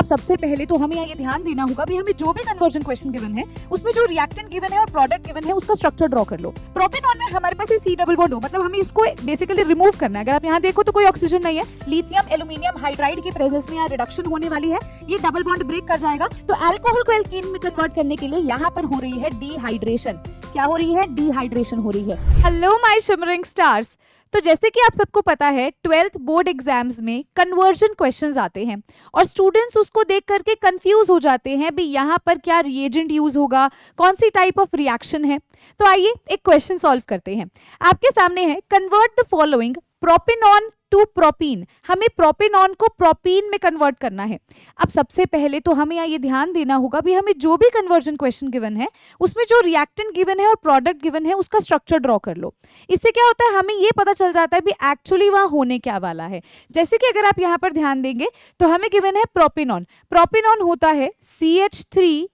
अब सबसे पहले तो हमें ये ध्यान देना होगा भी हमें जो भी कन्वर्जन क्वेश्चन गिवन है उसमें जो रिएक्टेंट गिवन है और प्रोडक्ट गिवन है उसका स्ट्रक्चर ड्रॉ कर लो। प्रोपेनॉन में हमारे पास सी डबल बॉन्ड हो, मतलब हमें इसको बेसिकली रिमूव करना है। अगर आप यहाँ देखो तो कोई ऑक्सीजन नहीं है, लिथियम एल्यूमिनियम हाइड्राइड की प्रेजेंस में यहाँ रिडक्शन होने वाली है, ये डबल बॉन्ड ब्रेक कर जाएगा। तो अल्कोहल को एल्कीन में कन्वर्ट करने के लिए यहाँ पर हो रही है डिहाइड्रेशन। क्या हो रही है? डिहाइड्रेशन हो रही है। Hello my shimmering stars. तो जैसे कि आप सबको पता है 12th बोर्ड एग्जाम्स में कन्वर्जन क्वेश्चंस आते हैं और स्टूडेंट्स उसको देख करके कंफ्यूज हो जाते हैं भी यहाँ पर क्या रिएजेंट यूज होगा, कौन सी टाइप ऑफ रिएक्शन है। तो आइए एक क्वेश्चन सॉल्व करते हैं। आपके सामने है convert the following propanone to propene. हमें प्रोपेनॉन को प्रोपीन में कन्वर्ट करना है। अब सबसे पहले तो हमें ये ध्यान देना होगा भी हमें जो भी कन्वर्जन क्वेश्चन गिवन है उसमें जो रिएक्टेंट गिवन है और प्रोडक्ट गिवन है उसका स्ट्रक्चर ड्रॉ कर लो। इससे क्या होता है, हमें ये पता चल जाता है भी एक्चुअली वहां होने क्या वाला है। जैसे कि अगर आप यहाँ पर ध्यान देंगे तो हमें गिवन है प्रोपेनॉन। प्रोपेनॉन होता है CH3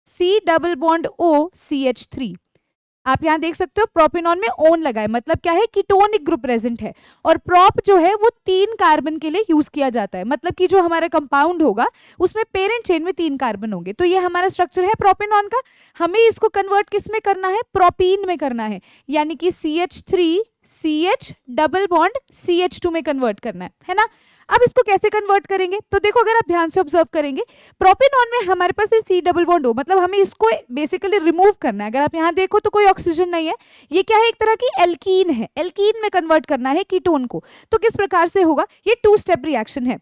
C double bond O CH3। आप यहाँ देख सकते हो प्रोपेनॉन में ओन लगा है, मतलब क्या है, कीटोनिक ग्रुप प्रेजेंट है। और प्रोप जो है वो 3 कार्बन के लिए यूज किया जाता है, मतलब कि जो हमारा कंपाउंड होगा उसमें पेरेंट चेन में 3 कार्बन होंगे। तो ये हमारा स्ट्रक्चर है प्रोपेनॉन का। हमें इसको कन्वर्ट किस में करना है? प्रोपीन में करना है, यानी कि CH3 CH double bond CH2 में कन्वर्ट करना है ना। अब इसको कैसे कन्वर्ट करेंगे? तो देखो, अगर आप ध्यान से ऑब्जर्व करेंगे प्रोपेनॉन में हमारे पास सी डबल बॉन्ड हो, मतलब हमें इसको बेसिकली रिमूव करना है। अगर आप यहाँ देखो तो कोई ऑक्सीजन नहीं है, ये क्या है, एक तरह की एल्कीन है। एल्कीन में कन्वर्ट करना है कीटोन को। तो किस प्रकार से होगा? ये 2 स्टेप रिएक्शन है।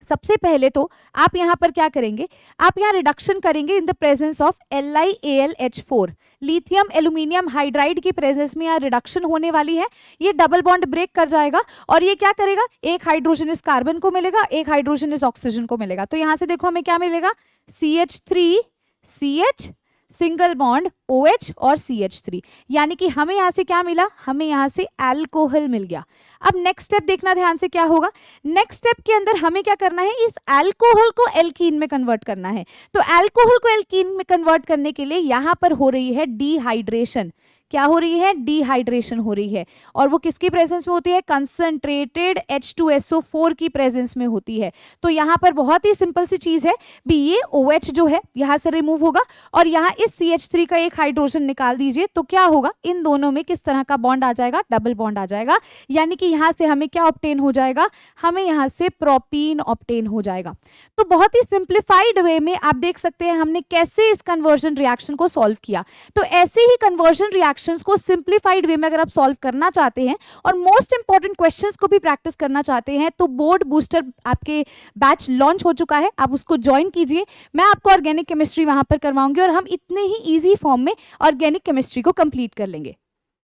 सबसे पहले तो आप यहाँ पर क्या करेंगे, आप यहाँ रिडक्शन करेंगे in the presence of LiAlH4। Lithium aluminium hydride की प्रेजेंस में यहाँ रिडक्शन होने वाली है। ये डबल बॉन्ड ब्रेक कर जाएगा और ये क्या करेगा, एक हाइड्रोजन इस कार्बन को मिलेगा, एक हाइड्रोजन इस ऑक्सीजन को मिलेगा। तो यहाँ से देखो हमें क्या मिलेगा, CH3 CH single bond OH और CH3, यानी कि हमें यहाँ से क्या मिला, हमें यहाँ से अल्कोहल मिल गया। अब नेक्स्ट स्टेप देखना ध्यान से क्या होगा। नेक्स्ट स्टेप के अंदर हमें क्या करना है, इस अल्कोहल को एल्कीन में कन्वर्ट करना है। तो अल्कोहल को एल्कीन में कन्वर्ट करने के लिए यहाँ पर हो रही है डिहाइड्रेशन। क्या हो रही है? डिहाइड्रेशन हो रही है। और वो किसकी प्रेजेंस में होती है? कंसंट्रेटेड H2SO4 की प्रेजेंस में होती है। तो यहाँ पर बहुत ही सिंपल सी चीज है भी, ये OH जो है यहाँ से रिमूव होगा और यहाँ इस CH3 का एक हाइड्रोजन निकाल दीजिए। तो क्या होगा, इन दोनों में किस तरह का बॉन्ड आ जाएगा? डबल बॉन्ड आ जाएगा। यानी कि यहाँ से हमें क्या ऑब्टेन हो जाएगा? हमें यहाँ से प्रोपीन ऑब्टेन हो जाएगा। तो बहुत ही सिंप्लीफाइड वे में आप देख सकते हैं हमने कैसे इस कन्वर्जन रिएक्शन को सॉल्व किया। तो ऐसे ही कन्वर्जन रिएक्शंस को सिंप्लीफाइड वे में अगर आप सॉल्व करना चाहते हैं और मोस्ट इंपॉर्टेंट क्वेश्चंस को भी प्रैक्टिस करना चाहते हैं तो बोर्ड बूस्टर आपके बैच लॉन्च हो चुका है, आप उसको ज्वाइन कीजिए। मैं आपको ऑर्गेनिक केमिस्ट्री वहां पर करवाऊंगी और हम इतने ही इजी फॉर्म में ऑर्गेनिक केमिस्ट्री को कंप्लीट कर लेंगे।